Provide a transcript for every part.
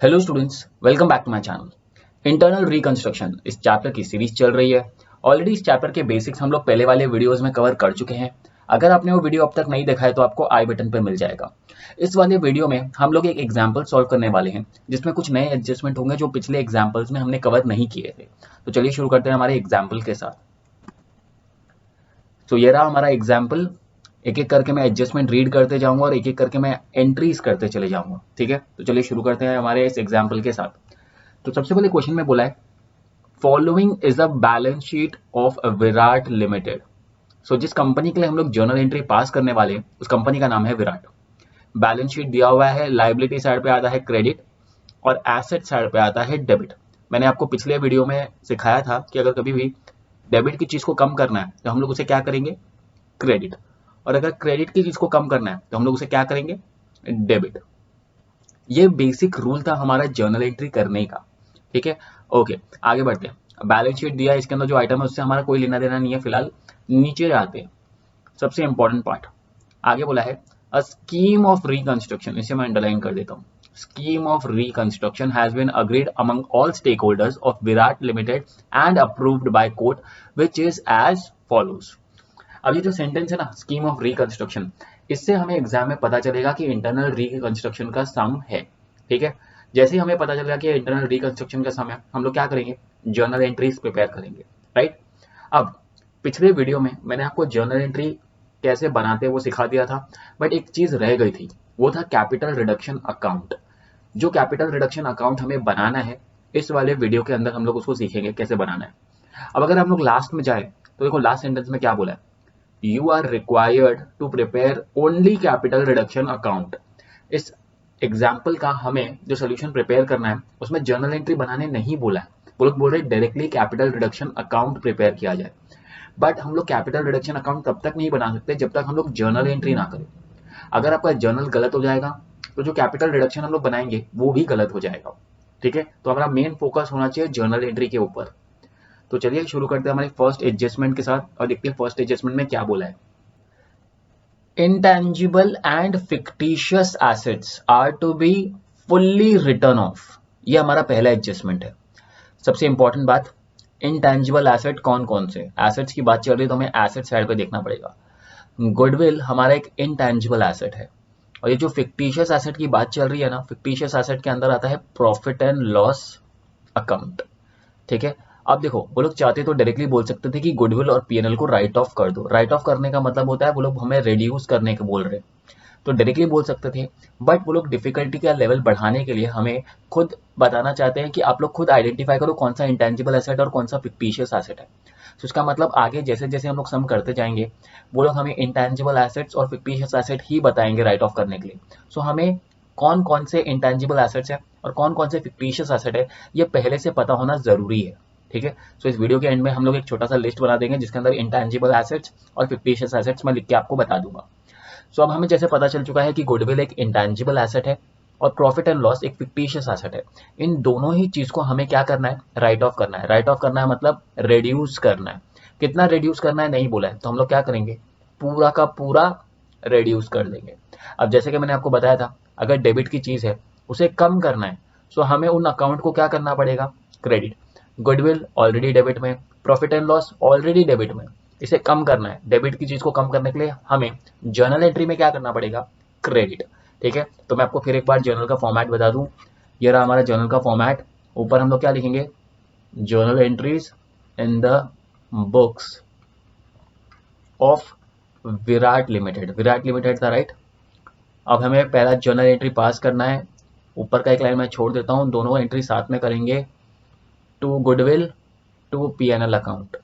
Hello students, welcome back to my channel. Internal reconstruction इस chapter की series चल रही है। ऑलरेडी इस चैप्टर के बेसिक्स हम लोग पहले वाले वीडियोस में कवर कर चुके हैं। अगर आपने वो वीडियो अब तक नहीं देखा है तो आपको आई बटन पे मिल जाएगा। इस वाले वीडियो में हम लोग एक एग्जाम्पल सॉल्व करने वाले हैं जिसमें कुछ नए एडजस्टमेंट होंगे जो पिछले एग्जाम्पल्स में हमने कवर नहीं किए थे। तो चलिए शुरू करते हैं हमारे एग्जाम्पल के साथ। तो ये रहा हमारा एग्जाम्पल। एक एक करके मैं एडजस्टमेंट रीड करते जाऊंगा और एक एक करके मैं एंट्रीज करते चले जाऊंगा। ठीक है, तो चलिए शुरू करते हैं हमारे इस एग्जाम्पल के साथ। तो सबसे पहले क्वेश्चन में बोला है following is a balance sheet of Virat limited. So जिस कंपनी के लिए हम लोग जर्नल एंट्री पास करने वाले हैं उस कंपनी का नाम है विराट। बैलेंस शीट दिया हुआ है, लाइबिलिटी साइड पे आता है क्रेडिट और एसेट साइड पे आता है डेबिट। मैंने आपको पिछले वीडियो में सिखाया था कि अगर कभी भी डेबिट की चीज को कम करना है तो हम लोग उसे क्या करेंगे, क्रेडिट। और अगर क्रेडिट की चीज को कम करना है तो हम लोग उसे क्या करेंगे, डेबिट। ये बेसिक रूल था हमारा जर्नल एंट्री करने का। ठीक है, ओके आगे बढ़ते हैं। बैलेंस शीट दिया है, इसके अंदर जो आइटम है उससे हमारा कोई लेना देना नहीं है फिलहाल। नीचे जाते हैं, सबसे इंपॉर्टेंट पार्ट आगे बोला है अ स्कीम ऑफ रिकंस्ट्रक्शन। इसे मैं अंडरलाइन कर देता हूँ। Scheme of reconstruction has been agreed among all stakeholders of Virat limited and approved by court which is as follows. अब ये जो सेंटेंस है ना, स्कीम ऑफ रिकंस्ट्रक्शन, इससे हमें एग्जाम में पता चलेगा कि इंटरनल रिकंस्ट्रक्शन का सम है। ठीक है, जैसे ही हमें पता चलेगा कि इंटरनल रिकंस्ट्रक्शन का सम है हम लोग क्या करेंगे, जर्नल एंट्रीज प्रिपेयर करेंगे। राइट, अब पिछले वीडियो में मैंने आपको जर्नल एंट्री कैसे बनाते हैं वो सिखा दिया था, बट एक चीज रह गई थी, वो था कैपिटल रिडक्शन अकाउंट। जो कैपिटल रिडक्शन अकाउंट हमें बनाना है इस वाले वीडियो के अंदर हम लोग उसको सीखेंगे कैसे बनाना है। अब अगर हम लोग लास्ट में जाए तो देखो लास्ट सेंटेंस में क्या बोला है, you are required to prepare only capital reduction account। इस एग्जाम्पल का हमें जो सोल्यूशन प्रिपेयर करना है उसमें जर्नल एंट्री बनाने नहीं बोला है, वो लोग बोल रहे directly capital reduction account prepare किया जाए। बट हम लोग कैपिटल रिडक्शन अकाउंट तब तक नहीं बना सकते जब तक हम लोग जर्नल एंट्री ना करें। अगर आपका जर्नल गलत हो जाएगा तो जो कैपिटल रिडक्शन हम लोग बनाएंगे वो भी गलत हो जाएगा। ठीक है, तो हमारा मेन फोकस होना चाहिए जर्नल एंट्री के ऊपर। तो चलिए शुरू करते हैं हमारे फर्स्ट एडजस्टमेंट के साथ और देखते हैं फर्स्ट एडजस्टमेंट में क्या बोला है। Intangible and fictitious assets are to be fully written off। ये हमारा पहला एडजस्टमेंट है। सबसे इंपॉर्टेंट बात, इनटैंजिबल एसेट कौन कौन से एसेट्स की बात चल रही है तो हमें एसेट साइड पे देखना पड़ेगा। गुडविल हमारा एक इनटैंजिबल एसेट है। और ये जो फिक्टिशियस एसेट की बात चल रही है ना, फिक्टिशियस एसेट के अंदर आता है प्रॉफिट एंड लॉस अकाउंट। ठीक है, अब देखो वो लोग चाहते तो डायरेक्टली बोल सकते थे कि गुडविल और पीएनएल को राइट ऑफ कर दो। राइट ऑफ करने का मतलब होता है वो लोग हमें रिड्यूस करने को बोल रहे हैं, तो डायरेक्टली बोल सकते थे। बट वो लोग डिफिकल्टी का लेवल बढ़ाने के लिए हमें खुद बताना चाहते हैं कि आप लोग खुद आइडेंटिफाई करो कौन सा इंटेंजिबल एसेट और कौन सा फिक्टिशियस एसेट है। तो इसका मतलब आगे जैसे जैसे हम लोग सम करते जाएंगे वो लोग हमें इंटेंजिबल एसेट्स और फिक्टिशियस एसेट ही बताएंगे राइट ऑफ करने के लिए। सो हमें कौन कौन से इंटेंजिबल एसेट्स है और कौन कौन से फिक्टिशियस एसेट है ये पहले से पता होना जरूरी है। ठीक है, सो इस वीडियो के एंड में हम लोग एक छोटा सा लिस्ट बना देंगे जिसके अंदर इंटेंजिबल एसेट्स और फिक्टिशियस एसेट्स मैं लिख के आपको बता दूंगा। सो अब हमें जैसे पता चल चुका है कि गुडविल एक इंटेंजिबल एसेट है और प्रॉफिट एंड लॉस एक फिक्टिशियस एसेट है। इन दोनों ही चीज को हमें क्या करना है, राइट ऑफ करना है। राइट ऑफ करना है मतलब रिड्यूस करना है। कितना रिड्यूस करना है नहीं बोला है, तो हम लोग क्या करेंगे, पूरा का पूरा रिड्यूस कर देंगे। अब जैसे कि मैंने आपको बताया था अगर डेबिट की चीज है उसे कम करना है सो हमें उन अकाउंट को क्या करना पड़ेगा, क्रेडिट। गुडविल ऑलरेडी डेबिट में, profit and loss already debit में, इसे कम करना है। डेबिट की चीज को कम करने के लिए हमें जर्नल एंट्री में क्या करना पड़ेगा, क्रेडिट। ठीक है, तो मैं आपको फिर एक बार जर्नल का फॉर्मेट बता दूं। ये रहा हमारा जर्नल का फॉर्मेट। ऊपर हम लोग क्या लिखेंगे, journal entries in the books of Virat limited. Virat limited था राइट। अब हमें पहला जर्नल एंट्री पास करना है। ऊपर का एक लाइन मैं छोड़ देता हूँ, दोनों एंट्री साथ में करेंगे। To goodwill to PNL account.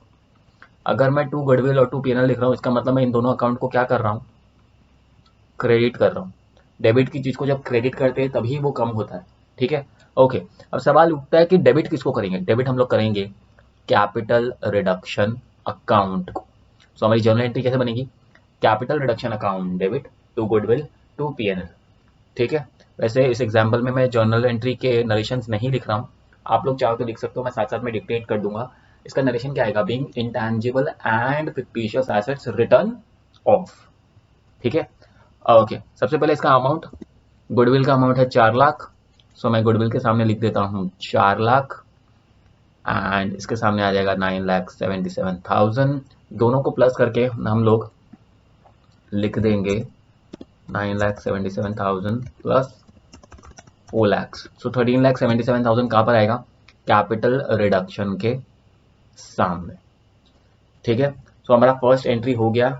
अगर मैं टू गुडविल और टू पीएनएल लिख रहा हूँ इसका मतलब मैं इन दोनों अकाउंट को क्या कर रहा हूँ, क्रेडिट कर रहा हूँ। डेबिट की चीज को जब क्रेडिट करते हैं तभी वो कम होता है। ठीक है, ओके। अब सवाल उठता है कि डेबिट किसको करेंगे। डेबिट हम लोग करेंगे कैपिटल रिडक्शन अकाउंट को। सो हमारी जर्नल एंट्री कैसे बनेगी, capital reduction account debit to goodwill to PNL. ठीक है, वैसे इस एग्जाम्पल में मैं जर्नल एंट्री के नरेशंस नहीं लिख रहा हूँ, आप लोग चाहो तो लिख सकते हो, मैं साथ साथ में डिक्टेट कर दूंगा। इसका नरेशन क्या आएगा, being intangible and fictitious assets return of. ठीक है, ओके। सबसे पहले इसका अमाउंट, गुडविल का अमाउंट है 4 लाख। सो मैं गुडविल के सामने लिख देता हूँ 4 लाख एंड इसके सामने आ जाएगा 9,77,000। दोनों को प्लस करके हम लोग लिख देंगे 9,77,000 प्लस 4 lakhs। सो 13,77,000 कहाँ पर आएगा? कैपिटल रिडक्शन के सामने। ठीक है, सो हमारा फर्स्ट एंट्री हो गया।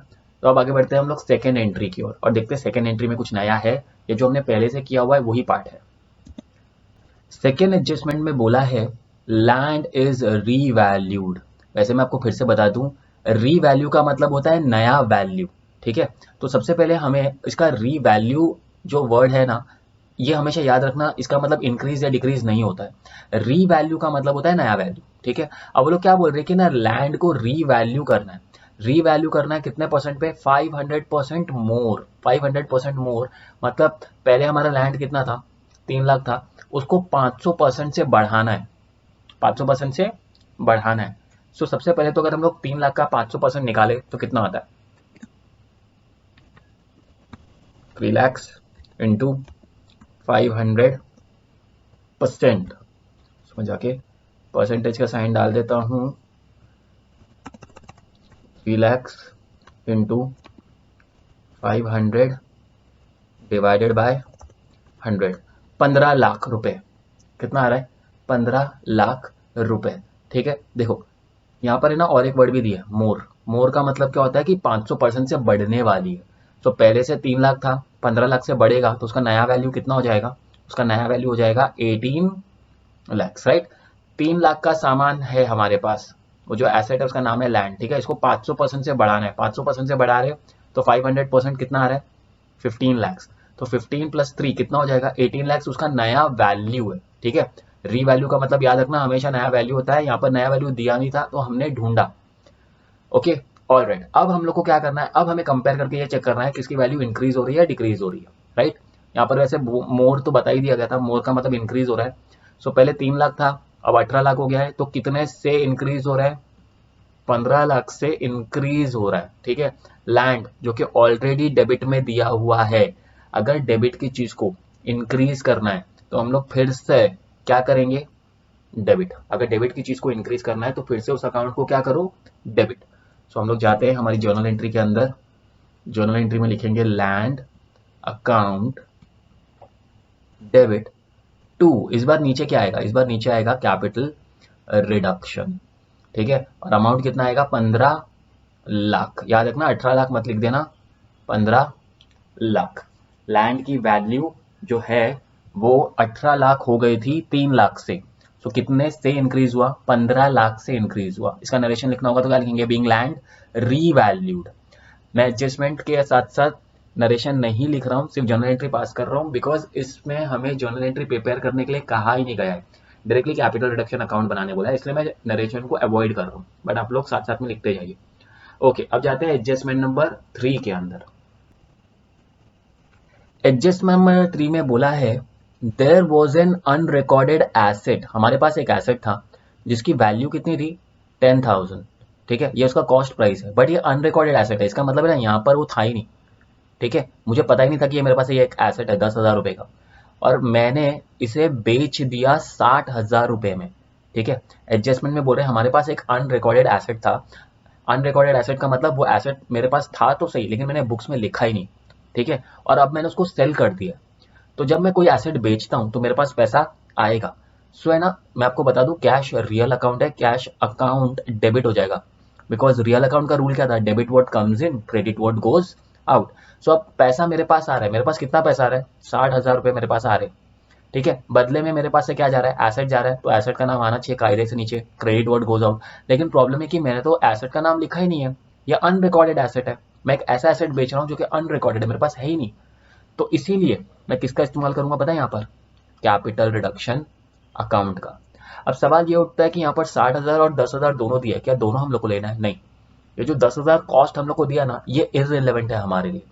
तो अब आगे बढ़ते हैं हम लोग सेकेंड एंट्री की ओर और देखते हैं सेकेंड एंट्री में कुछ नया है। ये जो हमने पहले से किया हुआ है वही पार्ट है। सेकेंड एडजस्टमेंट में बोला है लैंड इज रीवैल्यूड। वैसे मैं आपको फिर से बता दूं, रीवैल्यू का मतलब होता है नया वैल्यू। ठीक है, तो सबसे पहले हमें इसका रीवैल्यू जो वर्ड है ना, ये हमेशा याद रखना, इसका मतलब इंक्रीज या डिक्रीज नहीं होता है। रीवैल्यू का मतलब होता है नया वैल्यू। ठीक है, अब वो लोग क्या बोल रहे हैं कि ना लैंड को रीवैल्यू करना है। रीवैल्यू करना है कितने परसेंट पे? 500% मोर। 500% मोर मतलब पहले हमारा लैंड कितना था? 3 लाख था, उसको 500% से बढ़ाना है। 500% से बढ़ाना है। सो सबसे पहले तो अगर हम लोग 3 लाख का 500% निकाले तो कितना आता है? 3 lakhs इंटू 500%। उसमें जाके परसेंटेज का साइन डाल देता हूँ। 3 lakhs into 500 divided by 100, 15 lakh रुपए। कितना आ रहा है? 15 लाख रुपए। ठीक है, देखो यहाँ पर है ना और एक वर्ड भी दिया है, मोर। मोर का मतलब क्या होता है कि 500% से बढ़ने वाली है। तो पहले से 3 लाख था, 15 लाख से बढ़ेगा तो उसका नया वैल्यू कितना हो जाएगा? उसका नया वैल्यू हो जाएगा 18 लैक्स, राइट। 3 लाख का सामान है हमारे पास, वो जो एसेट है उसका नाम है लैंड। ठीक है, इसको 500% से बढ़ाना है। 500% से बढ़ा रहे हो तो 500% कितना आ रहा है? 15 लैक्स। तो 15 प्लस 3 कितना हो जाएगा? 18 लैक्स उसका नया वैल्यू है। ठीक है, रीवैल्यू का मतलब याद रखना हमेशा नया वैल्यू होता है। यहाँ पर नया वैल्यू दिया नहीं था तो हमने ढूंढा। Okay, alright. अब हम लोग को क्या करना है? अब हमें कंपेयर करके ये चेक करना है किसकी वैल्यू इंक्रीज हो रही है डिक्रीज हो रही है, राइट। यहाँ पर वैसे मोर तो बता ही दिया गया था, मोर का मतलब इंक्रीज हो रहा है। सो पहले 3 लाख था, अब 18 लाख हो गया है, तो कितने से इंक्रीज हो रहा है? 15 लाख से इंक्रीज हो रहा है। ठीक है, लैंड जो कि ऑलरेडी डेबिट में दिया हुआ है, अगर डेबिट की चीज को इंक्रीज करना है तो हम लोग फिर से क्या करेंगे? डेबिट। अगर डेबिट की चीज को इंक्रीज करना है तो फिर से उस अकाउंट को क्या करो? डेबिट। सो हम लोग जाते हैं हमारी जर्नल एंट्री के अंदर। जर्नल एंट्री में लिखेंगे लैंड अकाउंट डेबिट टू। इस बार नीचे क्या आएगा? इस बार नीचे आएगा कैपिटल रिडक्शन। ठीक है, और अमाउंट कितना आएगा? 15 लाख। याद रखना 18 लाख मत लिख देना, 15 लाख। लैंड की वैल्यू जो है वो 18 लाख हो गई थी 3 लाख से। तो कितने से इंक्रीज हुआ? 15 लाख से इंक्रीज हुआ। इसका नरेशन लिखना होगा तो क्या लिखेंगे? Being land revalued. मैं एडजस्टमेंट के साथ साथ नरेशन नहीं लिख रहा हूँ, सिर्फ जर्नल एंट्री पास कर रहा हूँ, बिकॉज इसमें हमें जर्नल एंट्री प्रिपेयर करने के लिए कहा ही नहीं गया है, डायरेक्टली कैपिटल रिडक्शन अकाउंट बनाने बोला है, इसलिए मैं नरेशन को अवॉइड कर रहा हूँ, बट आप लोग साथ साथ में लिखते जाइए। ओके, अब जाते हैं एडजस्टमेंट नंबर 3 के अंदर। एडजस्टमेंट नंबर 3 में बोला है there was an unrecorded asset. हमारे पास एक एसेट था जिसकी वैल्यू कितनी थी? 10,000। ठीक है, ये उसका कॉस्ट प्राइस है, बट ये अनरिकॉर्डेड एसेट है। इसका मतलब है ना यहाँ पर वो था ही नहीं। ठीक है, मुझे पता ही नहीं था कि ये मेरे पास ये एक एसेट है 10,000 रुपए का, और मैंने इसे बेच दिया 60,000 रुपए में। ठीक है, एडजस्टमेंट में बोल रहे हैं हमारे पास एक अनरिकॉर्डेड एसेट था। अनरिकॉर्डेड एसेट का मतलब वो एसेट मेरे पास था तो सही, लेकिन मैंने बुक्स में लिखा ही नहीं। ठीक है, और अब मैंने उसको सेल कर दिया। तो जब मैं कोई एसेट बेचता हूं तो मेरे पास पैसा आएगा। सो है ना, मैं आपको बता दूं कैश रियल अकाउंट है, कैश अकाउंट डेबिट हो जाएगा, बिकॉज रियल अकाउंट का रूल क्या था? Debit what comes in, credit what goes out. So अब पैसा मेरे पास आ रहा है, मेरे पास कितना पैसा आ रहा है? 60,000 रुपए मेरे पास आ रहे हैं। ठीक है, बदले में मेरे पास से क्या जा रहा है? एसेट जा रहा है, तो एसेट का नाम आना चाहिए कायदे से नीचे, क्रेडिट व्हाट गोज आउट। लेकिन प्रॉब्लम है कि मैंने तो एसेट का नाम लिखा ही नहीं है, ये अनरिकॉर्डेड एसेट है। मैं एक ऐसा एसेट बेच रहा हूँ जो कि अनरिकॉर्डेड है, मेरे पास है ही नहीं। तो इसीलिए मैं किसका इस्तेमाल करूंगा पता है? यहाँ पर कैपिटल रिडक्शन अकाउंट का। अब सवाल ये उठता है कि यहाँ पर 60,000 और 10,000 दोनों दिया है, क्या दोनों हम लोग को लेना है? नहीं, ये जो 10,000 कॉस्ट हम लोग को दिया ना, ये इररिलेवेंट है हमारे लिए।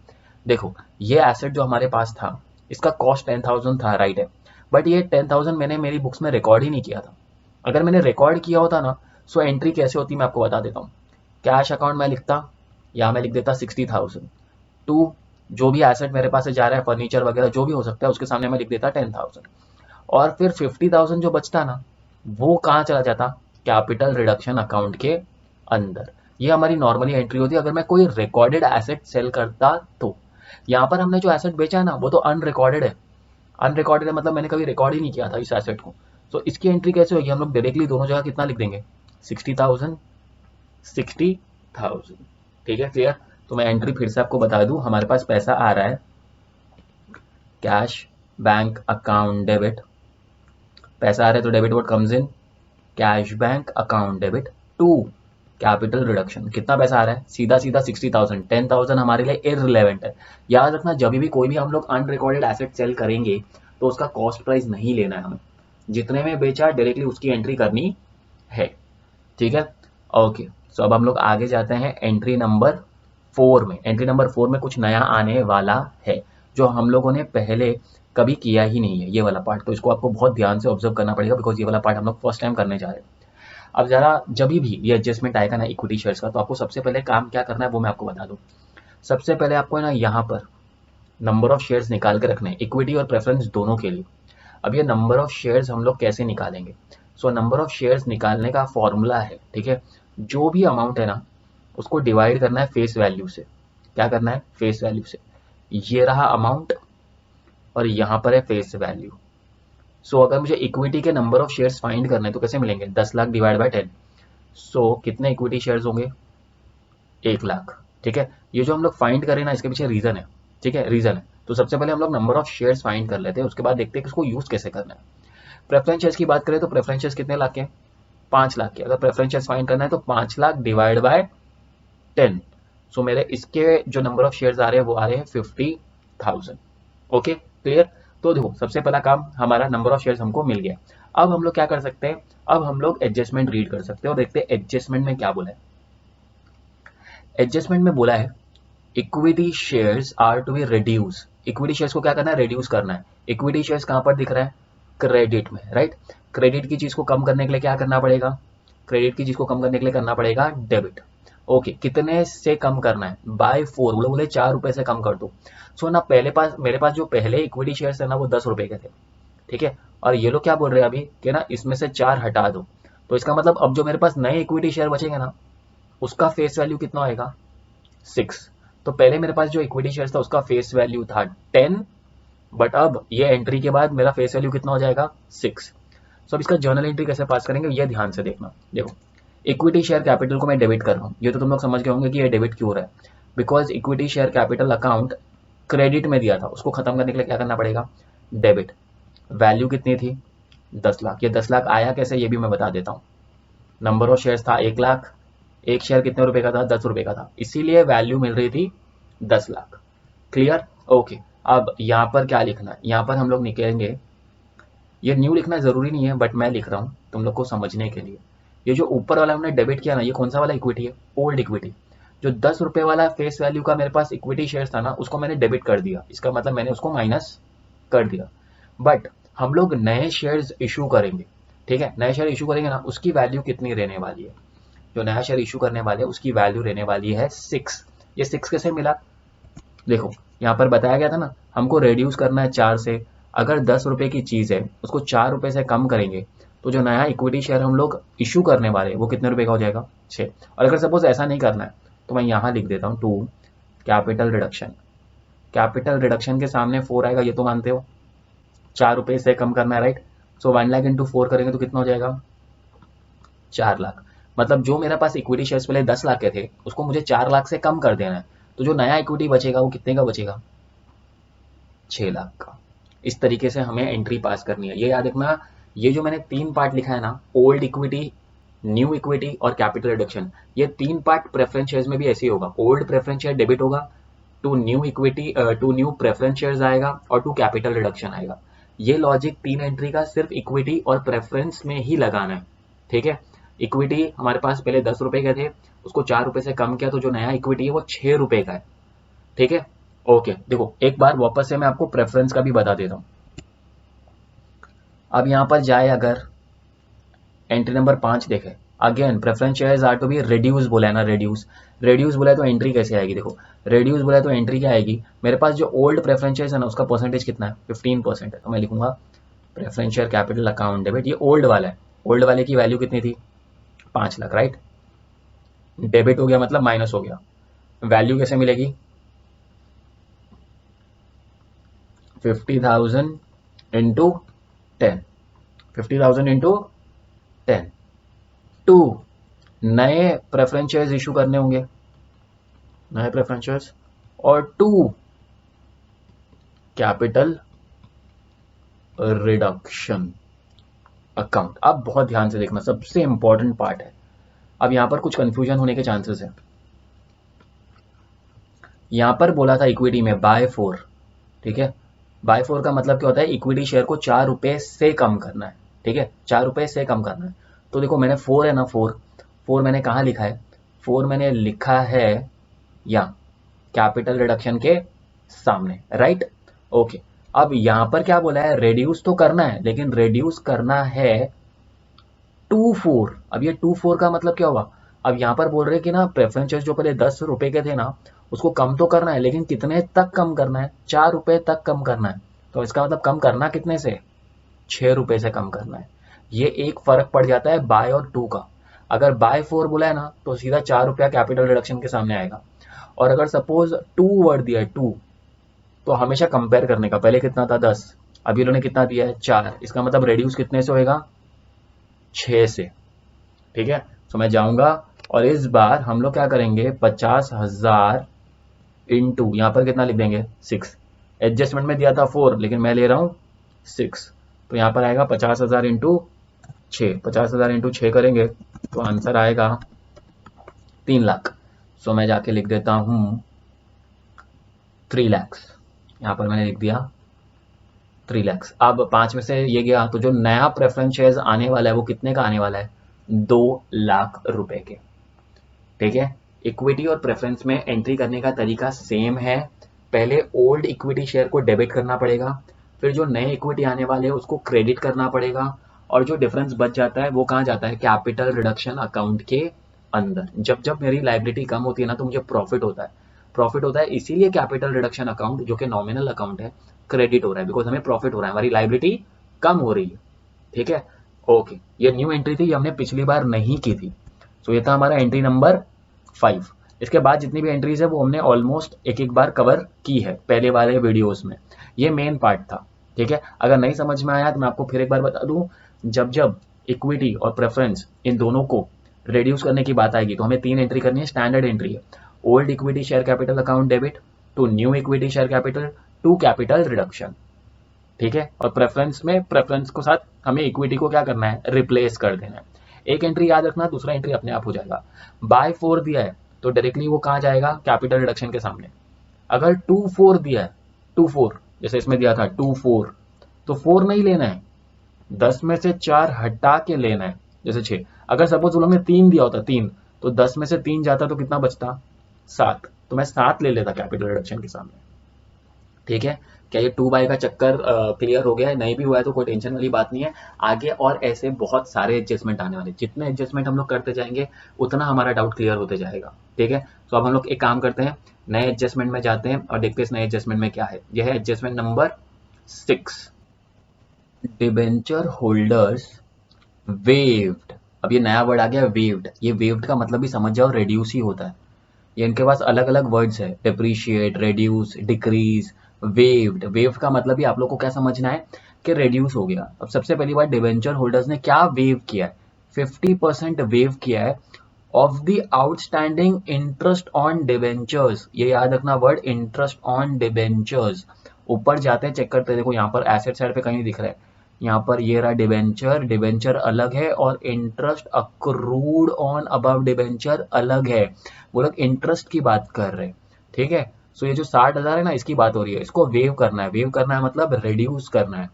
देखो, ये एसेट जो हमारे पास था इसका कॉस्ट 10,000 था, राइट है, बट ये 10,000 मैंने मेरी बुक्स में रिकॉर्ड ही नहीं किया था। अगर मैंने रिकॉर्ड किया होता ना, सो एंट्री कैसे होती मैं आपको बता देता हूँ। कैश अकाउंट में लिखता, या मैं लिख देता 60,000 टू जो भी एसेट मेरे पास से जा रहा है, फर्नीचर वगैरह जो भी हो सकता है, उसके सामने मैं लिख देता 10,000। और फिर 50,000 जो बचता ना वो कहाँ चला जाता, कैपिटल रिडक्शन अकाउंट के अंदर। ये हमारी नॉर्मली एंट्री होती है अगर मैं कोई रिकॉर्डेड एसेट सेल करता तो। यहाँ पर हमने जो एसेट बेचा है ना वो तो अनरिकॉर्डेड है। अनरिकॉर्डेड है मतलब मैंने कभी रिकॉर्ड ही नहीं किया था इस एसेट को। तो इसकी एंट्री कैसे होगी, हम लोग डायरेक्टली दोनों जगह कितना लिख देंगे, 60,000 60,000। ठीक है, क्लियर। तो मैं एंट्री फिर से आपको बता दूं, हमारे पास पैसा आ रहा है कैश बैंक अकाउंट डेबिट, पैसा आ रहा है तो debit word comes in cash bank account debit to capital reduction. कितना पैसा आ रहा है, सीधा सीधा 60,000। 10,000 हमारे लिए इररिलेवेंट है। याद रखना जब भी कोई भी हम लोग अनरिकॉर्डेड एसेट सेल करेंगे तो उसका कॉस्ट प्राइस नहीं लेना है हमें, जितने में बेचा डायरेक्टली उसकी एंट्री करनी है। ठीक है, ओके। सो अब हम लोग आगे जाते हैं एंट्री नंबर 4 में। एंट्री नंबर 4 में कुछ नया आने वाला है जो हम लोगों ने पहले कभी किया ही नहीं है, ये वाला पार्ट। तो इसको आपको बहुत ध्यान से ऑब्जर्व करना पड़ेगा बिकॉज ये वाला पार्ट हम लोग फर्स्ट टाइम करने जा रहे हैं। अब जरा जब भी ये एडजस्टमेंट आएगा ना इक्विटी शेयर्स का, तो आपको सबसे पहले काम क्या करना है वो मैं आपको बता दूं। सबसे पहले आपको ना यहाँ पर नंबर ऑफ शेयर्स निकाल के रखने हैं, इक्विटी और प्रेफरेंस दोनों के लिए। अब ये नंबर ऑफ शेयर्स हम लोग कैसे निकालेंगे, सो नंबर ऑफ शेयर्स निकालने का फॉर्मूला है, ठीक है, जो भी अमाउंट है ना उसको डिवाइड करना है फेस वैल्यू से। क्या करना है, फेस वैल्यू से। ये रहा अमाउंट और यहाँ पर है फेस वैल्यू। सो अगर मुझे इक्विटी के नंबर ऑफ शेयर्स फाइंड करने तो कैसे मिलेंगे, 10 लाख डिवाइड बाय 10। सो कितने इक्विटी शेयर्स होंगे, 1 लाख। ठीक है, ये जो हम लोग फाइंड करें ना इसके पीछे रीजन है। ठीक है, रीजन है। तो सबसे पहले हम लोग नंबर ऑफ शेयर्स फाइंड कर लेते हैं, उसके बाद देखते हैं कि इसको यूज कैसे करना है। प्रेफरेंस शेयर्स की बात करें तो प्रेफरेंस शेयर्स कितने लाख के, 5 लाख के। अगर प्रेफरेंस शेयर्स फाइंड करना है तो 5 लाख डिवाइड बाय 10। सो मेरे इसके जो नंबर ऑफ शेयर्स आ रहे हैं वो आ रहे हैं 50,000। Okay, clear. तो देखो सबसे पहला काम हमारा नंबर ऑफ शेयर्स हमको मिल गया। अब हम लोग क्या कर सकते हैं, अब हम लोग एडजस्टमेंट रीड कर सकते हैं और देखते हैं एडजस्टमेंट में क्या बोला है। एडजस्टमेंट में बोला है equity shares are to be reduce. Equity shares को क्या करना है, रिड्यूस करना है। इक्विटी शेयर्स कहां पर दिख रहा है, क्रेडिट में, राइट। क्रेडिट की चीज को कम करने के लिए क्या करना पड़ेगा, क्रेडिट की चीज को कम करने के लिए करना पड़ेगा डेबिट। ओके, कितने से कम करना है, बाय 4। वो लोग बोले 4 रुपए से कम कर दो। सो ना पहले पास मेरे पास जो पहले इक्विटी शेयर्स है ना वो 10 रुपए के थे। ठीक है, और ये लोग क्या बोल रहे हैं अभी कि ना इसमें से 4 हटा दो। तो इसका मतलब अब जो मेरे पास नए इक्विटी शेयर बचेंगे ना उसका फेस वैल्यू कितना होएगा, 6। तो पहले मेरे पास जो इक्विटी शेयर्स था उसका फेस वैल्यू था 10, बट अब ये एंट्री के बाद मेरा फेस वैल्यू कितना हो जाएगा, 6। सो अब इसका जर्नल एंट्री कैसे पास करेंगे ये ध्यान से देखना। देखो इक्विटी शेयर कैपिटल को मैं डेबिट कर रहा हूँ, ये तो तुम लोग समझ गए होंगे कि ये डेबिट क्यों हो रहा है, because equity share capital account credit में दिया था, उसको खत्म करने के लिए क्या करना पड़ेगा, डेबिट। वैल्यू कितनी थी, 10 लाख। ये 10 लाख आया कैसे ये भी मैं बता देता हूँ। नंबर ऑफ शेयर्स था 1 लाख, एक शेयर कितने रुपए का था, 10 रुपए का था, इसीलिए वैल्यू मिल रही थी 10 लाख। Clear, okay. अब यहाँ पर क्या लिखना है, यहाँ पर हम लोग निकलेंगे, ये न्यू लिखना जरूरी नहीं है बट मैं लिख रहा हूँ तुम लोग को समझने के लिए। ये जो ऊपर वाला हमने डेबिट किया ना ये कौन सा वाला इक्विटी है, ओल्ड इक्विटी। जो 10 रुपए वाला फेस वैल्यू का मेरे पास इक्विटी शेयर था ना उसको मैंने डेबिट कर दिया, इसका मतलब मैंने उसको माइनस कर दिया। बट हम लोग नए शेयर्स इशू करेंगे, ठीक है, नए शेयर इशू करेंगे ना उसकी वैल्यू कितनी रहने वाली है, जो नया शेयर इशू करने वाले हैं उसकी वैल्यू रहने वाली है 6। ये 6 कैसे मिला, देखो यहाँ पर बताया गया था ना हमको रिड्यूस करना है 4 से। अगर 10 रुपए की चीज है उसको 4 रुपए से कम करेंगे तो जो नया इक्विटी शेयर हम लोग इशू करने वाले हैं वो कितने रुपए का हो जाएगा, 6। और अगर सपोज ऐसा नहीं करना है तो मैं यहाँ लिख देता हूँ 2 कैपिटल रिडक्शन। कैपिटल रिडक्शन के सामने 4 आएगा, ये तो मानते हो, 4 रुपए से कम करना है, राइट। सो 1 लाख इंटू 4 करेंगे तो कितना हो जाएगा, 4 लाख। मतलब जो मेरे पास इक्विटी शेयर्स पहले 10 लाख के थे उसको मुझे 4 लाख से कम कर देना है, तो जो नया इक्विटी बचेगा वो कितने का बचेगा, 6 लाख का। इस तरीके से हमें एंट्री पास करनी है, ये याद रखना। ये जो मैंने 3 पार्ट लिखा है ना, ओल्ड इक्विटी, न्यू इक्विटी और कैपिटल रिडक्शन, ये 3 पार्ट प्रेफरेंस शेयर्स में भी ऐसे ही होगा। ओल्ड प्रेफरेंस शेयर डेबिट होगा, to new equity to new preference shares आएगा और टू कैपिटल रिडक्शन आएगा। ये लॉजिक 3 एंट्री का सिर्फ इक्विटी और प्रेफरेंस में ही लगाना है, ठीक है। इक्विटी हमारे पास पहले 10 रुपए के थे उसको 4 रुपए से कम किया तो जो नया इक्विटी है वो 6 रुपए का है, ठीक है। ओके, देखो एक बार वापस से मैं आपको प्रेफरेंस का भी बता देता हूं। अब यहां पर जाए अगर एंट्री नंबर 5 देखे, again preference shares are to be reduce बोला है ना, रिड्यूस। रिड्यूस बोला है तो एंट्री कैसे आएगी, देखो रिड्यूस बोला है तो एंट्री क्या आएगी, मेरे पास जो ओल्ड प्रेफरेंस शेयर्स है ना उसका परसेंटेज कितना है, 15% है, तो मैं लिखूंगा preference share capital account debit, ये ओल्ड वाला है, ओल्ड वाले की वैल्यू कितनी थी 5 लाख, राइट। डेबिट हो गया मतलब माइनस हो गया, वैल्यू कैसे मिलेगी 50,000 इंटू 10, 50,000 इंटू 10। 2 नए प्रेफरेंस शेयर्स इशू करने होंगे, नए प्रेफरेंस शेयर्स, और 2 कैपिटल रिडक्शन अकाउंट। अब बहुत ध्यान से देखना, सबसे इंपॉर्टेंट पार्ट है। अब यहां पर कुछ कंफ्यूजन होने के चांसेस है। यहां पर बोला था इक्विटी में बाय 4, ठीक है। बाय 4 का मतलब क्या होता है, इक्विटी शेयर को 4 रुपए से कम करना है, ठीक है, 4 रुपए से कम करना है। तो देखो मैंने 4 है ना, 4 मैंने कहाँ लिखा है, 4 मैंने लिखा है या कैपिटल रिडक्शन के सामने, राइट। ओके, अब यहां पर क्या बोला है, रेड्यूस तो करना है, लेकिन रेड्यूस करना है 2-4। अब ये 2-4 का मतलब क्या हुआ, अब यहां पर बोल रहे कि ना प्रेफरेंस शेयर जो पहले 10 रुपए के थे ना, उसको कम तो करना है, लेकिन कितने तक कम करना है, 4 रुपए तक कम करना है। तो इसका मतलब कम करना कितने से, 6 रुपए से कम करना है। ये एक फर्क पड़ जाता है बाय और 2 का। अगर बाय 4 बोला है ना, तो सीधा 4 रुपया कैपिटल रिडक्शन के सामने आएगा। और अगर सपोज 2 वर्ड दिया है 2, तो हमेशा कंपेयर करने का, पहले कितना था 10, अभी इन्होंने कितना दिया है 4, इसका मतलब रेड्यूस कितने से होएगा 6 से, ठीक है। तो मैं जाऊंगा और इस बार हम लोग क्या करेंगे, 50,000 इंटू यहां पर कितना लिख देंगे 6, एडजस्टमेंट में दिया था 4 लेकिन मैं ले रहा हूं 6, तो यहां पर आएगा 50,000 इंटू 6, 50,000 इंटू 6 करेंगे तो आंसर आएगा 3 लाख। सो मैं जाके लिख देता हूं 3 लाख, यहां पर मैंने लिख दिया 3 लाख। अब 5 में से ये गया, तो जो नया प्रेफरेंस शेयर्स आने वाला है वो कितने का आने वाला है, 2 लाख रुपए के, ठीक है। इक्विटी और प्रेफरेंस में एंट्री करने का तरीका सेम है। पहले ओल्ड इक्विटी शेयर को डेबिट करना पड़ेगा, फिर जो नए इक्विटी आने वाले हैं उसको क्रेडिट करना पड़ेगा, और जो डिफरेंस बच जाता है वो कहाँ जाता है, कैपिटल रिडक्शन अकाउंट के अंदर। जब जब मेरी लायबिलिटी कम होती है ना, तो मुझे प्रॉफिट होता है, प्रॉफिट होता है, इसीलिए कैपिटल रिडक्शन अकाउंट जो कि नॉमिनल अकाउंट है क्रेडिट हो रहा है, बिकॉज हमें प्रॉफिट हो रहा है, हमारी लायबिलिटी कम हो रही है, ठीक है। ओके, ये न्यू एंट्री थी, ये हमने पिछली बार नहीं की थी। तो ये था हमारा एंट्री नंबर 5। इसके बाद जितनी भी एंट्रीज है वो हमने ऑलमोस्ट एक एक बार कवर की है पहले वाले वीडियोस में, ये मेन पार्ट था, ठीक है। अगर नहीं समझ में आया तो मैं आपको फिर एक बार बता दूं, जब जब इक्विटी और प्रेफरेंस इन दोनों को रिड्यूस करने की बात आएगी तो हमें 3 एंट्री करनी है। स्टैंडर्ड एंट्री है old equity share capital account debit, to new equity share capital, to capital reduction, ठीक है। और प्रेफरेंस में प्रेफरेंस को साथ हमें इक्विटी को क्या करना है, रिप्लेस कर देना है। एक एंट्री याद रखना, दूसरा एंट्री अपने आप हो जाएगा। बाय 4 दिया है तो डायरेक्टली वो कहाँ जाएगा, कैपिटल रिडक्शन के सामने। अगर 2-4 दिया है, 2-4 जैसे इसमें दिया था 2-4, तो 4 नहीं लेना है, 10 में से 4 हटा के लेना है, जैसे 6। अगर सपोज उन लोग ने 3 दिया होता 3, तो 10 में से 3 जाता तो कितना बचता 7, तो मैं 7 ले लेता कैपिटल रिडक्शन के सामने, ठीक है। क्या ये 2 बाय का चक्कर क्लियर हो गया है, नहीं भी हुआ है तो कोई टेंशन वाली बात नहीं है। आगे और ऐसे बहुत सारे एडजस्टमेंट आने वाले, जितने एडजस्टमेंट हम लोग करते जाएंगे उतना हमारा डाउट क्लियर होते जाएगा, ठीक है। तो अब हम लोग एक काम करते हैं, नए एडजस्टमेंट में जाते हैं और देखते हैं इस नए एडजस्टमेंट में क्या है। यह है adjustment number 6, debenture holders waived. अब ये नया वर्ड आ गया वेव्ड, ये वेव्ड का मतलब भी समझ जाओ रेड्यूस ही होता है। ये इनके पास अलग अलग वर्ड्स है, depreciate, reduce, decrease, waived. Waived का मतलब भी आप लोग को क्या समझना है कि रेड्यूस हो गया। अब सबसे पहली बात, डिवेंचर होल्डर्स ने क्या वेव किया है, 50% वेव किया है of the outstanding interest on debentures. ये याद रखना वर्ड, इंटरेस्ट ऑन डिवेंचर्स। ऊपर जाते हैं चेक करते हैं, देखो यहाँ पर एसेट साइड पे कहीं दिख रहा है, यहाँ पर ये रहा डिवेंचर, डिवेंचर अलग है और interest accrued on above debenture अलग है। वो लोग इंटरेस्ट की बात कर रहे हैं, ठीक है। सो ये जो 60,000 है ना, इसकी बात हो रही है, इसको वेव करना है। वेव करना है मतलब रिड्यूस करना है।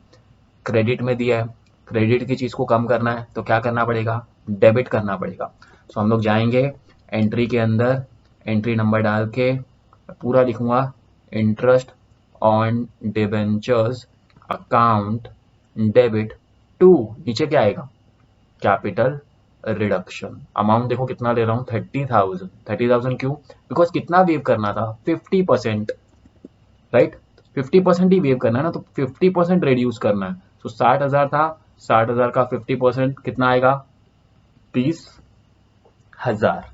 क्रेडिट में दिया है, क्रेडिट की चीज को कम करना है तो क्या करना पड़ेगा, डेबिट करना पड़ेगा। सो हम लोग जाएंगे एंट्री के अंदर, एंट्री नंबर डाल के पूरा लिखूंगा, interest on debentures account debit to, नीचे क्या आएगा, कैपिटल रिडक्शन। अमाउंट देखो कितना ले रहा हूँ, 30,000। 30,000 क्यों, बिकॉज कितना वेव करना था, 50%, राइट। 50% ही वेव करना है ना, तो 50% रिड्यूस करना है। तो 60,000 था, 60,000 का 50% कितना आएगा, 20,000।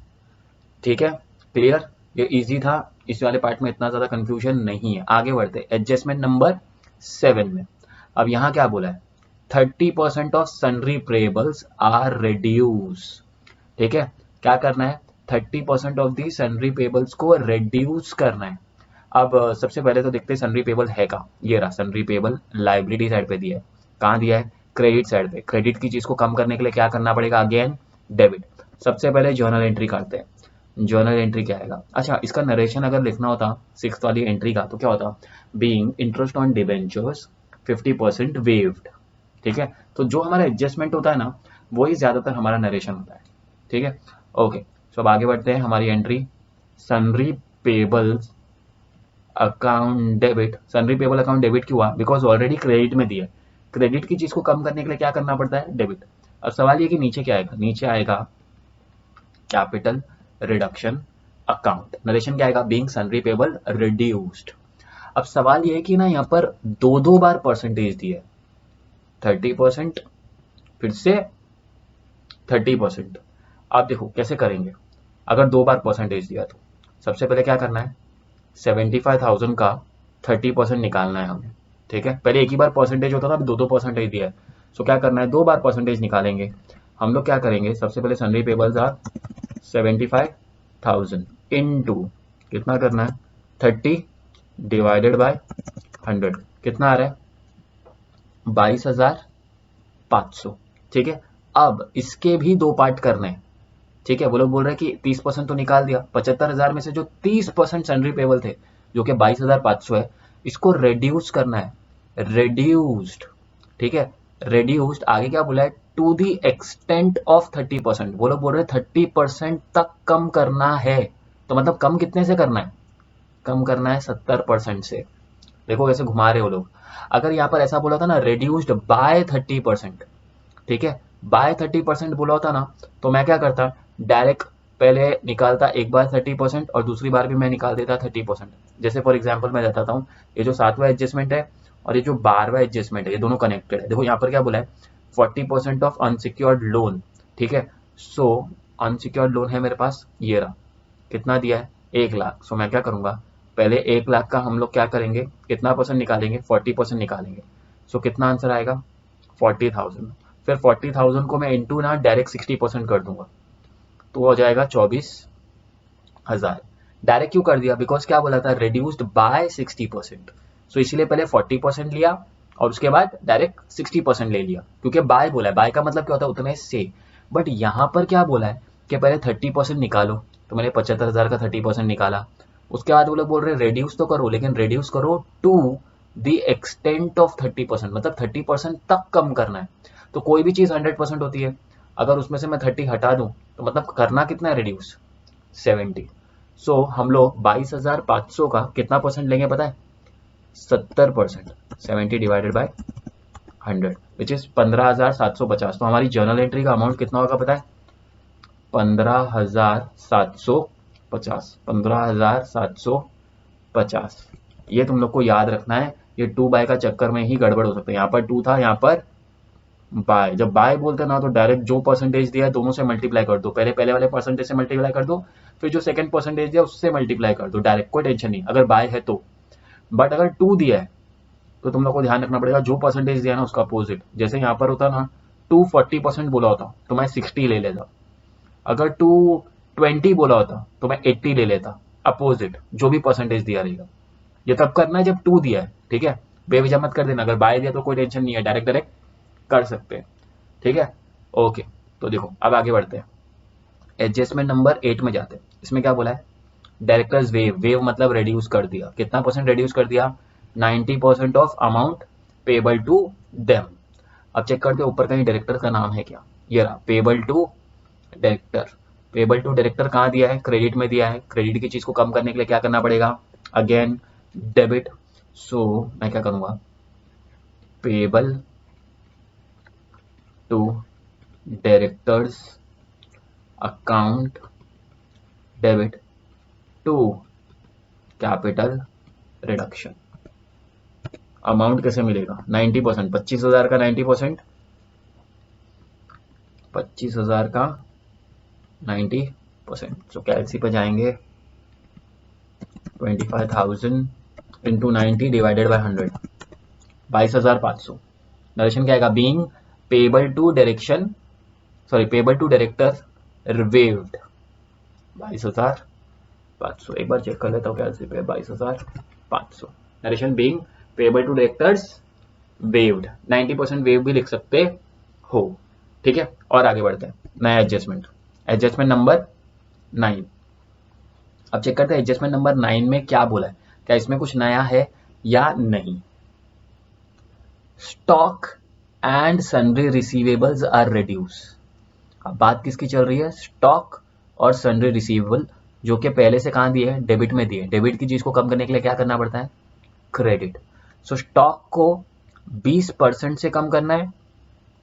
ठीक है, क्लियर, ये इजी था, इस वाले पार्ट में इतना ज्यादा कंफ्यूजन नहीं है। आगे बढ़ते एडजस्टमेंट नंबर 7 में। अब यहाँ क्या बोला है, 30% of sundry payables are reduce. ठीक है, क्या करना है, 30% ऑफ दी सन्ड्री पेबल्स को रिड्यूस करना है। अब सबसे पहले तो देखते हैं सन्ड्री पेबल है का, ये रहा सन्ड्री पेबल, लाइबिलिटी साइड पे दिया है। कहाँ दिया है, क्रेडिट साइड पे। क्रेडिट की चीज को कम करने के लिए क्या करना पड़ेगा, अगेन डेबिट। सबसे पहले जर्नल एंट्री करते हैं। जर्नल एंट्री क्या आएगा, अच्छा इसका नरेशन अगर लिखना होता 6th वाली एंट्री का, तो क्या होता, being interest on debentures 50% waived. ठीक है, तो जो हमारा एडजस्टमेंट होता है ना, वही ज्यादातर हमारा नरेशन होता है। ठीक है, ओके। सो अब आगे बढ़ते हैं, हमारी entry sundry payables account debit. Sundry payable account debit क्यों हुआ, बिकॉज ऑलरेडी क्रेडिट में दिया है। क्रेडिट की चीज को कम करने के लिए क्या करना पड़ता है, डेबिट। अब सवाल ये कि नीचे क्या आएगा, नीचे आएगा कैपिटल रिडक्शन अकाउंट। नरेशन क्या आएगा, बीइंग सन्ड्री पेबल रिड्यूस्ड। अब सवाल ये है कि ना यहाँ पर दो बार परसेंटेज दिया है, 30%, फिर से 30%। आप देखो कैसे करेंगे, अगर 2 बार परसेंटेज दिया तो सबसे पहले क्या करना है, 75,000 का 30% निकालना है हमें। ठीक है, पहले एक ही बार परसेंटेज होता था, अब दो परसेंटेज दिया है। सो क्या करना है, 2 बार परसेंटेज निकालेंगे। हम लोग क्या करेंगे, सबसे पहले सन्ड्री पेबल्स आर 75,000 इनटू कितना करना है, 30 डिवाइडेड बाय 100, कितना आ रहा है, 22,500। ठीक है, अब इसके भी 2 पार्ट करने हैं। ठीक है, वो लोग बोल रहे हैं कि 30% तो निकाल दिया, 75,000 में से जो 30% सैलरी पेबल थे, जो कि 22,500 है, इसको रेड्यूस करना है, रेड्यूस्ड। ठीक है, रेड्यूस्ड आगे क्या बोला है, टू दी एक्सटेंट ऑफ 30%। वो लोग बोल रहे हैं 30% तक कम करना है। तो मतलब कम कितने से करना है, कम करना है 70% से। देखो कैसे घुमा रहे हो लोग। अगर यहाँ पर ऐसा बोला था ना, रेड्यूस्ड बाय 30%, ठीक है, बाय 30% बोला होता ना, तो मैं क्या करता, डायरेक्ट पहले निकालता एक बार 30% और दूसरी बार भी मैं निकाल देता 30%। जैसे फॉर एग्जाम्पल मैं बताता हूँ, ये जो 7वां एडजस्टमेंट है और ये जो 12वां एडजस्टमेंट है, ये दोनों कनेक्टेड है। देखो यहाँ पर क्या बोला है, 40% ऑफ अनसिक्योर्ड लोन। ठीक है, सो अनसिक्योर्ड लोन है मेरे पास, ये रहा, कितना दिया है, 1 लाख। सो मैं क्या करूंगा, पहले 1 लाख का हम लोग क्या करेंगे, कितना परसेंट निकालेंगे, 40% निकालेंगे। सो कितना आंसर आएगा, 40,000। फिर 40,000 को मैं इंटू ना डायरेक्ट 60% कर दूंगा, तो हो जाएगा 24,000। डायरेक्ट क्यों कर दिया, बिकॉज क्या बोला था, रिड्यूस्ड बाय 60%। सो इसीलिए पहले 40% लिया और उसके बाद डायरेक्ट 60% ले लिया, क्योंकि बाय बोला है, बाय का मतलब क्या होता है, उतने से। बट यहाँ पर क्या बोला है कि पहले 30% निकालो, तो मैंने 75,000 का 30% निकाला। उसके बाद वो लोग बोल रहे हैं रेड्यूस तो करो, लेकिन रेड्यूस करो टू द एक्सटेंट ऑफ 30%, मतलब 30% तक कम करना है। तो कोई भी चीज 100% होती है, अगर उसमें से मैं 30 हटा दूं, तो मतलब करना कितना है, रिड्यूस 70। सो हम लोग 22,500 का कितना परसेंट लेंगे पता है, 70%। 70 डिवाइडेड बाय 100 विच इज 15,750। तो हमारी जर्नल एंट्री का अमाउंट कितना होगा पता है, 15,750। 15,750, ये तुम लोग को याद रखना है। ये 2 बाय का चक्कर में ही गड़बड़ हो सकता है, यहाँ पर 2 था, यहाँ पर बाय। जब बाय बोलते हैं ना, तो डायरेक्ट जो परसेंटेज दिया है दोनों से मल्टीप्लाई कर दो, पहले वाले परसेंटेज से मल्टीप्लाई कर दो, फिर जो सेकंड परसेंटेज दिया उससे मल्टीप्लाई कर दो डायरेक्ट, कोई टेंशन नहीं अगर बाय है तो। बट अगर 2 दिया है तो तुम लोग को ध्यान रखना पड़ेगा, जो परसेंटेज दिया है ना उसका अपोजिट। जैसे यहाँ पर होता ना, 240% बोला होता तो मैं 60 ले लेता, अगर 220 बोला होता तो मैं 80 ले लेता, अपोजिट जो भी परसेंटेज दिया रहेगा। ये तब करना है जब 2 दिया है, ठीक है, बेवजह मत कर देना। अगर बाय दिया तो कोई टेंशन नहीं है, डायरेक्ट डायरेक्ट कर सकते हैं। ठीक है, ओके। तो देखो अब आगे बढ़ते हैं, एडजस्टमेंट नंबर 8 में जाते हैं। इसमें क्या बोला है, डायरेक्टर्स वेव, वेव मतलब रेड्यूस कर दिया, कितना परसेंट रेड्यूस कर दिया, 90% of amount payable to them. अब चेक करते हैं ऊपर कहीं डायरेक्टर का नाम है क्या, ये रहा, payable to director. Payable to director कहाँ दिया है, क्रेडिट में दिया है। क्रेडिट की चीज को कम करने के लिए क्या करना पड़ेगा, अगेन डेबिट। सो मैं क्या करूंगा, payable to directors account debit to capital reduction amount कैसे मिलेगा 90%, 25,000 का 90%, 25,000 का 90%। तो कैलसी पे जाएंगे 25,000 इंटू 90 डिवाइडेड बाई 100, 22,500। नरेशन क्या आएगा, being payable to direction payable to director waived 22,500। एक बार चेक कर लेता हूँ कैलसी पे 22,500। Narration being payable to directors waived, 90% waive भी लिख सकते हो। ठीक है, और आगे बढ़ते हैं। नया एडजस्टमेंट, एडजस्टमेंट नंबर 9। अब चेक करते हैं एडजस्टमेंट नंबर 9 में क्या बोला है, क्या इसमें कुछ नया है या नहीं। Stock and sundry receivables are reduce. अब बात किसकी चल रही है, स्टॉक और सन्ड्री रिसीवेबल, जो कि पहले से कहां दिए, डेबिट में दिए। डेबिट की चीज को कम करने के लिए क्या करना पड़ता है, क्रेडिट। सो स्टॉक को 20% से कम करना है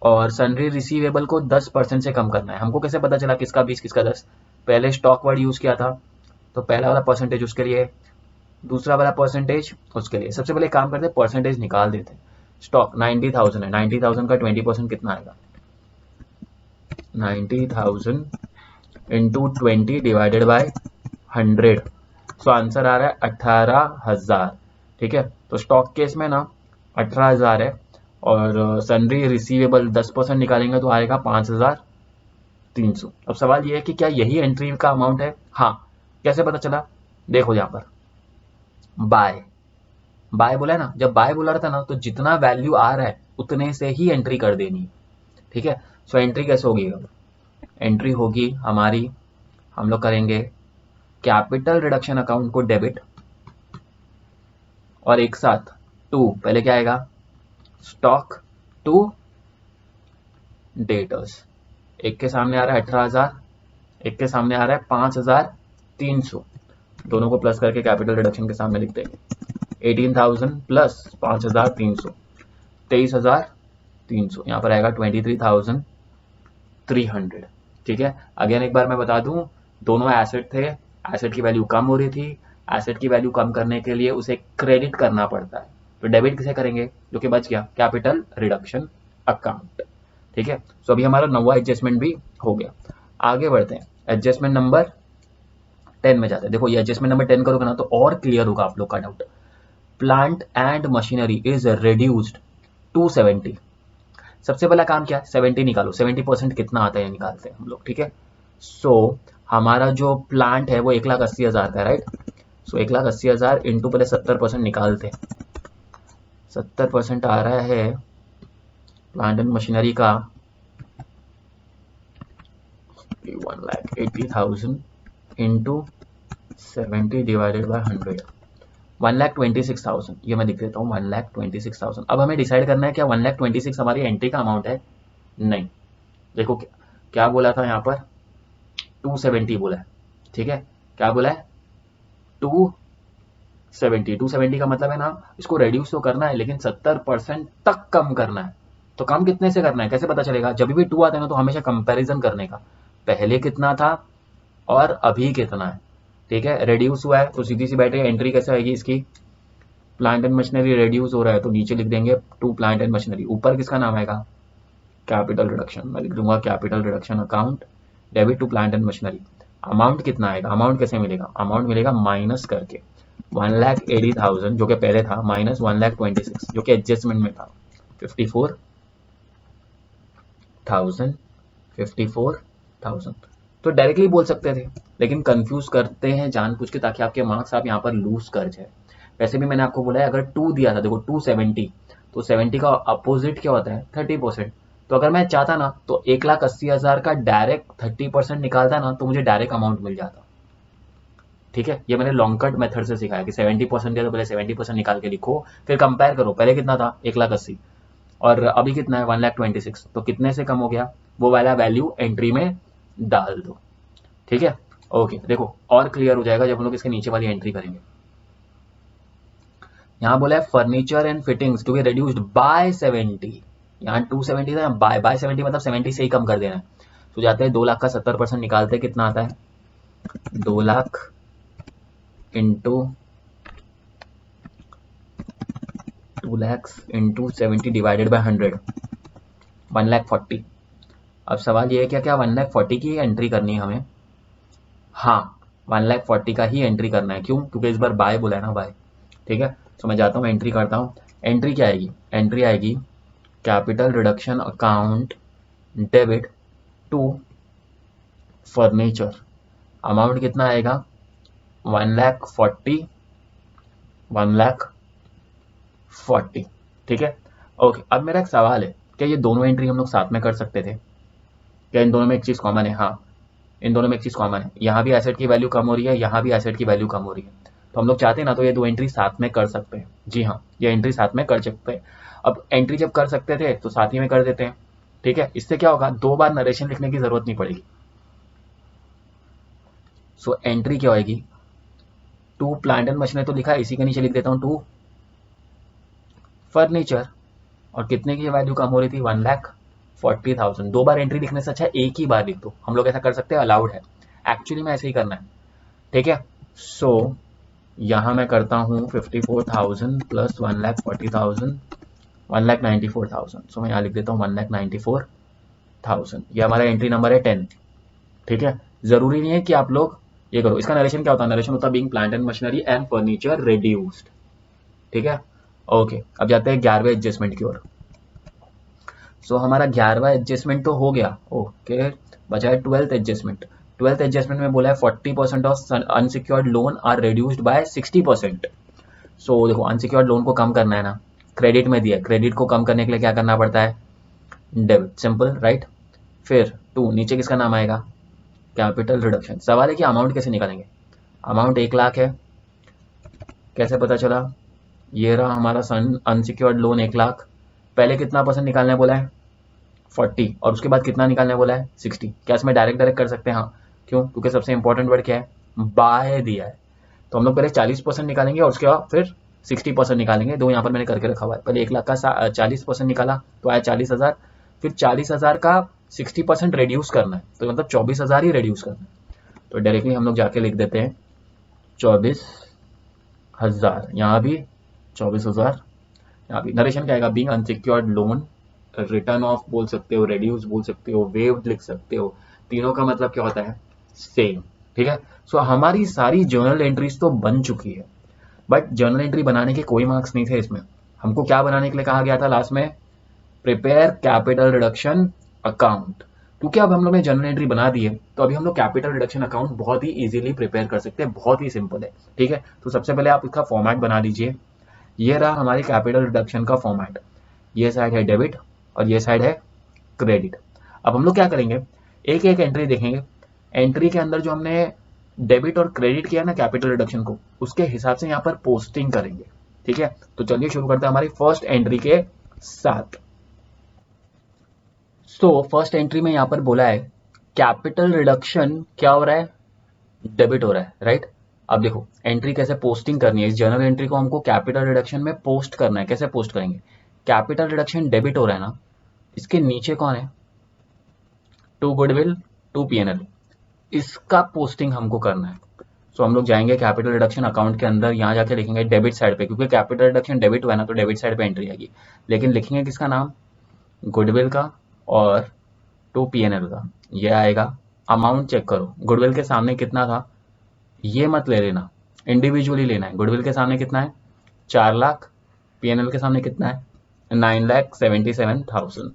और सन्ड्री रिसीवेबल को 10% से कम करना है। हमको कैसे पता चला किसका 20 किसका 10, पहले स्टॉक वर्ड यूज किया था तो पहला वाला परसेंटेज उसके लिए, दूसरा वाला परसेंटेज उसके लिए। सबसे पहले काम करते हैं, परसेंटेज निकाल देते हैं। स्टॉक 90,000 है, 90,000 का 20% कितना आएगा, 90,000 into 20 divided by 100। So answer आ रहा है 18,000। ठीक है, तो स्टॉक केस में ना 18,000 है और सन्ड्री रिसीवेबल 10% निकालेंगे तो आएगा 5,300। अब सवाल ये है कि क्या यही एंट्री का अमाउंट है। हाँ, कैसे पता चला, देखो यहाँ पर बाय बाय बोला है ना, जब बाय बोला था ना तो जितना वैल्यू आ रहा है उतने से ही एंट्री कर देनी है। ठीक है, सो एंट्री कैसे होगी, एंट्री होगी हमारी, हम लोग करेंगे कैपिटल रिडक्शन अकाउंट को डेबिट और एक साथ टू, पहले क्या आएगा, स्टॉक टू डेटर्स। एक के सामने आ रहा है 18,000, एक के सामने आ रहा है 5,300, दोनों को प्लस करके कैपिटल रिडक्शन के सामने लिख देंगे 18,000 प्लस 5,300, 23,300। यहाँ पर आएगा 23,300। ठीक है, अगेन एक बार मैं बता दूं, दोनों एसेट थे, एसेट की वैल्यू कम हो रही थी, एसेट की वैल्यू कम करने के लिए उसे क्रेडिट करना पड़ता है, तो डेबिट किसे करेंगे, जो कि बच गया कैपिटल रिडक्शन अकाउंट। ठीक है, सो अभी हमारा नवा एडजस्टमेंट भी हो गया। आगे बढ़ते हैं, एडजस्टमेंट नंबर 10 में जाते हैं। देखो ये एडजस्टमेंट नंबर 10 करोगे ना तो और क्लियर होगा आप लोग का doubt. Plant and machinery is reduced to 70। सबसे पहला काम क्या है, 70 निकालो, 70% कितना आता है निकालते हैं हम लोग। ठीक है, सो हमारा जो प्लांट है वो 1,80,000 का है, राइट। सो 1,80,000 इंटू पहले 70% निकालते हैं, 70% आ रहा है प्लांट एंड मशीनरी का 1,80,000 इंटू 70 डिवाइडेड बाय 100, 1,26,000। ये मैं लिख देता हूँ 1,26,000। अब हमें डिसाइड करना है क्या 1,26,000 हमारी एंट्री का अमाउंट है, नहीं। देखो क्या बोला था यहाँ पर, 270 बोला है। ठीक है, क्या बोला है, 270 का मतलब है ना, इसको रेड्यूस तो करना है लेकिन 70% तक कम करना है। तो कम कितने से करना है, कैसे पता चलेगा, जब भी 2 आता है ना तो हमेशा कंपैरिजन करने का, पहले कितना था और अभी कितना है। ठीक है, रेड्यूस हुआ है तो सीधी सी बैटरी एंट्री कैसे आएगी इसकी, प्लांट एंड मशीनरी रेड्यूस हो रहा है तो नीचे लिख देंगे टू प्लांट एंड मशीनरी, ऊपर किसका नाम आएगा, कैपिटल रिडक्शन। मैं लिख दूंगा capital reduction account debit to plant and machinery. Amount कितना आएगा, अमाउंट कैसे मिलेगा, अमाउंट मिलेगा माइनस करके 1,80,000 जो कि पहले था माइनस 1,26,000 जो कि एडजस्टमेंट में था 54,000। तो डायरेक्टली बोल सकते थे लेकिन कंफ्यूज करते हैं जानबूझ के ताकि आपके मार्क्स आप यहाँ पर लूज कर जाए। वैसे भी मैंने आपको बोला है अगर 2 दिया था, देखो 270, तो 70 का अपोजिट क्या होता है 30%। तो अगर मैं चाहता ना तो 1,80,000 का डायरेक्ट 30% निकालता ना तो मुझे डायरेक्ट अमाउंट मिल जाता। ठीक है, ये मैंने लॉन्ग कट मेथड से सीखा है कि 70% दिया तो पहले 70% निकाल के लिखो, फिर कंपेयर करो पहले कितना था 1,80,000 और अभी कितना है 1,26,000, तो कितने से कम हो गया, वो वाला वैल्यू एंट्री में डाल दो। ठीक है, ओके। देखो और क्लियर हो जाएगा जब हम लोग इसके नीचे वाली एंट्री करेंगे। यहाँ बोला है furniture and fittings to be reduced by 70। यहाँ 270 था, बाय 70 मतलब 70 से ही कम कर देना है। तो जाते हैं 2 लाख का 70% निकालते हैं, कितना आता है 2 lakh into 2 lakhs into 70 divided by 100, 1,40,000। अब सवाल ये है क्या क्या 1,40,000 की एंट्री करनी है हमें? हाँ, 1,40,000 का ही एंट्री करना है। क्यों? क्योंकि इस बार बाय बोला है ना, बाय। ठीक है, तो मैं जाता हूँ, एंट्री करता हूँ। एंट्री क्या आएगी? एंट्री आएगी capital reduction account debit to furniture. Amount कितना आएगा? 1,40,000, 1,40,000। ठीक है, ओके। अब मेरा एक सवाल है, क्या ये दोनों एंट्री हम लोग साथ में कर सकते थे? क्या इन दोनों में एक चीज़ कॉमन है? हाँ, इन दोनों में एक चीज़ कॉमन है, यहाँ भी एसेट की वैल्यू कम हो रही है, यहाँ भी एसेट की वैल्यू कम हो रही है। तो हम लोग चाहते हैं ना, तो ये दो एंट्री साथ में कर सकते हैं। जी हाँ, ये एंट्री साथ में कर सकते हैं। अब एंट्री जब कर सकते थे तो साथ ही में कर देते हैं। ठीक है, इससे क्या होगा, दो बार नरेशन लिखने की जरूरत नहीं पड़ेगी। सो एंट्री क्या होगी? टू प्लांट एंड मशीनरी तो लिखा है, इसी के नीचे लिख देता हूँ टू फर्नीचर। और कितने की वैल्यू कम हो रही थी? 1,40,000। दो बार एंट्री लिखने से अच्छा एक ही बार लिख दो। हम लोग ऐसा कर सकते हैं, अलाउड है। एक्चुअली में ऐसे ही करना है। ठीक है, सो यहाँ मैं करता हूँ 54,000 प्लस 1,40,000, 1,94,000। सो मैं यहाँ लिख देता हूँ 1,94,000। ये हमारा एंट्री नंबर है 10। ठीक है, जरूरी नहीं है कि आप लोग ये करो। इसका नरेशन क्या होता है? नरेशन होता है being plant and machinery and furniture reduced. ठीक है, ओके। अब जाते हैं 11वें एडजस्टमेंट की ओर। सो हमारा 11वां एडजस्टमेंट तो हो गया, ओके। बचा है 12th एडजस्टमेंट। 12th एडजस्टमेंट में बोला है 40% of unsecured loan are reduced by 60%। So देखो, अनसिक्योर्ड लोन को कम करना है ना, क्रेडिट में दिया है, क्रेडिट को कम करने के लिए क्या करना पड़ता है? Debit, simple right. फिर टू, नीचे किसका नाम आएगा? Capital reduction. सवाल है कि अमाउंट कैसे निकालेंगे? अमाउंट 1,00,000 है, कैसे पता चला? ये रहा हमारा अनसिक्योर्ड लोन 1,00,000। पहले कितना परसेंट निकालना है बोला है? 40, और उसके बाद कितना निकालने बोला है? 60। क्या इसमें डायरेक्ट डायरेक्ट कर सकते हैं? हाँ। क्यों? क्योंकि सबसे इंपॉर्टेंट वर्ड क्या है? बाय दिया है। तो हम लोग पहले 40% निकालेंगे और उसके बाद फिर 60% निकालेंगे। दो यहाँ पर मैंने करके रखा हुआ है। पहले 1,00,000 का 40% निकाला तो आया 40,000। फिर 40,000 का 60% रिड्यूस करना है, तो मतलब 24,000 ही रिड्यूस करना है। तो डायरेक्टली हम लोग जाके लिख देते हैं 24,000। यहाँ भी 24,000, यहाँ भी। नरेशन क्या आएगा? Being unsecured loan return of बोल सकते हो, रेड्यूस बोल सकते हो, वेव्ड लिख सकते हो। तीनों का मतलब क्या होता है? सेम। ठीक है, सो हमारी सारी जर्नल एंट्रीज तो बन चुकी है, बट जर्नल एंट्री बनाने के कोई मार्क्स नहीं थे इसमें। हमको क्या बनाने के लिए कहा गया था लास्ट में? Prepare capital reduction account. क्योंकि अब हम लोग ने जर्नल एंट्री बना दी है, तो अभी हम लोग कैपिटल रिडक्शन अकाउंट बहुत ही इजीली प्रिपेयर कर सकते हैं, बहुत ही सिंपल है। ठीक है, तो सबसे पहले आप इसका फॉर्मेट बना लीजिए। ये रहा हमारे कैपिटल रिडक्शन का फॉर्मेट। ये साइड है डेबिट और ये साइड है क्रेडिट। अब हम लोग क्या करेंगे, एक एक एंट्री देखेंगे। एंट्री के अंदर जो हमने डेबिट और क्रेडिट किया ना कैपिटल रिडक्शन को, उसके हिसाब से यहाँ पर पोस्टिंग करेंगे। ठीक है, तो चलिए शुरू करते हैं हमारी फर्स्ट एंट्री के साथ। सो फर्स्ट एंट्री में यहाँ पर बोला है कैपिटल रिडक्शन क्या हो रहा है? डेबिट हो रहा है, राइट। अब देखो एंट्री कैसे पोस्टिंग करनी है। इस जर्नल एंट्री को हमको कैपिटल रिडक्शन में पोस्ट करना है। कैसे पोस्ट करेंगे? कैपिटल रिडक्शन डेबिट हो रहा है ना, इसके नीचे कौन है? To goodwill, to PNL. इसका पोस्टिंग हमको करना है। सो हम लोग जाएंगे कैपिटल रिडक्शन अकाउंट के अंदर, यहाँ जाके लिखेंगे डेबिट साइड पे, क्योंकि कैपिटल रिडक्शन डेबिट हुआ है ना, तो डेबिट साइड पे एंट्री आएगी। लेकिन लिखेंगे किसका नाम? गुडविल का और टू पीएनएल का। ये आएगा। अमाउंट चेक करो, गुडविल के सामने कितना था, ये मत ले लेना, इंडिविजुअली लेना है। गुडविल के सामने कितना है? 4,00,000। पीएनएल के सामने कितना है? 9,77,000।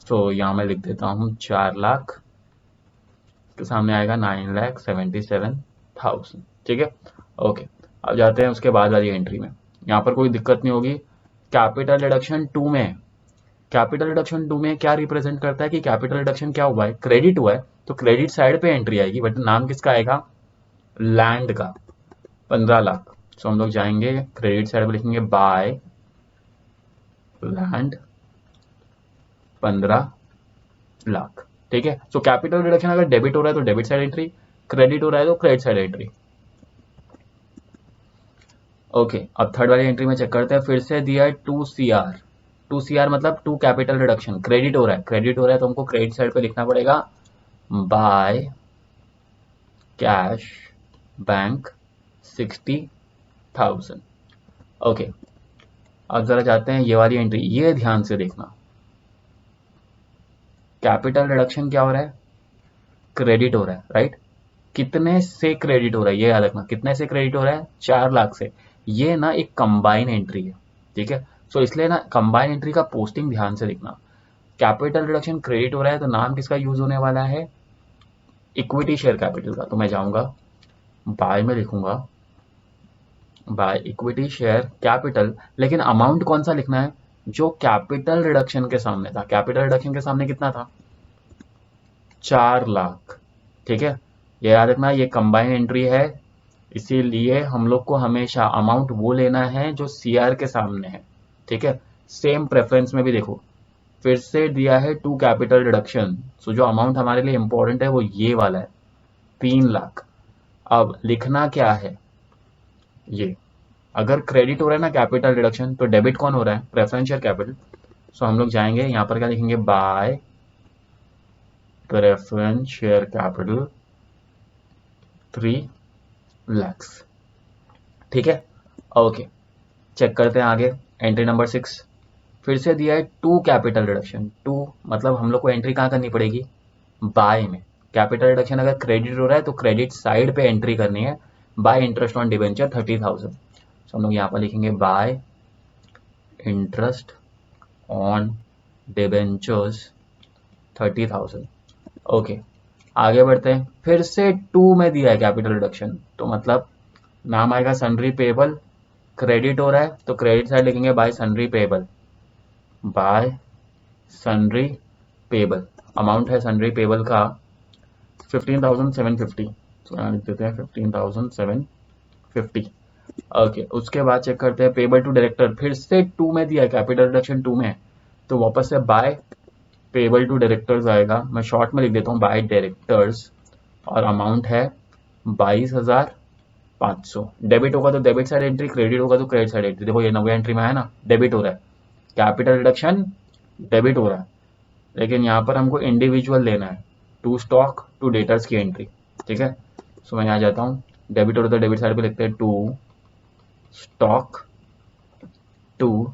तो यहाँ मैं लिख देता हूँ 4,00,000 के सामने आएगा 9,77,000। ठीक है, ओके। अब जाते हैं उसके बाद वाली एंट्री में। यहाँ पर कोई दिक्कत नहीं होगी। कैपिटल रिडक्शन टू में, कैपिटल रिडक्शन टू में क्या रिप्रेजेंट करता है कि कैपिटल रिडक्शन क्या हुआ है? क्रेडिट हुआ है, तो क्रेडिट साइड पे एंट्री आएगी। बट नाम किसका आएगा? लैंड का, 15,00,000। सो हम लोग जाएंगे क्रेडिट साइड पे लिखेंगे बाय लैंड 15,00,000। ठीक है, सो कैपिटल रिडक्शन अगर डेबिट हो रहा है तो डेबिट साइड एंट्री, क्रेडिट हो रहा है तो क्रेडिट साइड एंट्री। ओके, अब थर्ड वाली एंट्री में चेक करते हैं। फिर से दिया है 2 CR। 2 CR मतलब टू कैपिटल रिडक्शन। क्रेडिट हो रहा है, क्रेडिट हो रहा है तो हमको क्रेडिट साइड पे लिखना पड़ेगा बाय कैश बैंक 60,000। ओके, अब जरा जाते हैं ये वाली एंट्री, ये ध्यान से देखना, कैपिटल रिडक्शन क्या हो रहा है, क्रेडिट हो रहा है, राइट। कितने से क्रेडिट हो रहा है ये याद रखना, कितने से क्रेडिट हो रहा है, 4 लाख से। ये ना एक कंबाइन एंट्री है, ठीक है। सो इसलिए ना कंबाइन एंट्री का पोस्टिंग ध्यान से देखना। कैपिटल रिडक्शन क्रेडिट हो रहा है तो नाम किसका यूज होने वाला है, इक्विटी शेयर कैपिटल का। तो मैं जाऊंगा बाय में लिखूंगा बाय इक्विटी शेयर कैपिटल, लेकिन अमाउंट कौन सा लिखना है, जो कैपिटल रिडक्शन के सामने था। कैपिटल रिडक्शन के सामने कितना था, 4 लाख, ठीक है। ये याद रखना ये कंबाइन एंट्री है, इसीलिए हम लोग को हमेशा अमाउंट वो लेना है जो सीआर के सामने है, ठीक है। सेम प्रेफरेंस में भी देखो, फिर से दिया है टू कैपिटल रिडक्शन, सो जो अमाउंट हमारे लिए इंपॉर्टेंट है वो ये वाला है, 3 लाख। अब लिखना क्या है, ये अगर क्रेडिट हो रहा है ना कैपिटल रिडक्शन, तो डेबिट कौन हो रहा है, प्रेफरेंस शेयर कैपिटल। सो हम लोग जाएंगे यहाँ पर क्या लिखेंगे, bye preference share capital 3 lakhs, ठीक है। ओके, चेक करते हैं आगे। एंट्री नंबर 6 फिर से दिया है टू कैपिटल रिडक्शन, टू मतलब हम लोग को एंट्री कहाँ करनी पड़ेगी, बाय में। कैपिटल रिडक्शन अगर क्रेडिट हो रहा है तो क्रेडिट साइड पे एंट्री करनी है, बाय इंटरेस्ट ऑन डिवेंचर 30,000। तो हम लोग यहाँ पर लिखेंगे bye interest on debentures 30,000। Okay, आगे बढ़ते हैं। फिर से टू में दिया है कैपिटल रिडक्शन, तो मतलब नाम आएगा सन्ड्री पेबल, क्रेडिट हो रहा है तो क्रेडिट साइड लिखेंगे bye sundry payable, bye sundry payable. Amount है सन्ड्री पेबल का 15,750, तो यहाँ लिख देते हैं 15,750। ओके, उसके बाद चेक करते हैं पेबल टू डायरेक्टर, फिर से टू में दिया है कैपिटल रिडक्शन टू में, तो वापस से बाय पेबल टू डायरेक्टर्स आएगा। मैं शॉर्ट में लिख देता हूँ बाय डायरेक्टर्स, और अमाउंट है 22,500। डेबिट होगा तो डेबिट साइड एंट्री, क्रेडिट होगा तो क्रेडिट साइड एंट्री। देखो ये 90 एंट्री में है ना, डेबिट हो रहा है, कैपिटल रिडक्शन डेबिट हो रहा है, लेकिन यहाँ पर हमको इंडिविजुअल लेना है, टू स्टॉक टू डेटर्स की एंट्री, ठीक है। सो मैं यहाँ जाता हूँ, डेबिट हो रहा है तो डेबिट साइड पे लिखते हैं to stock to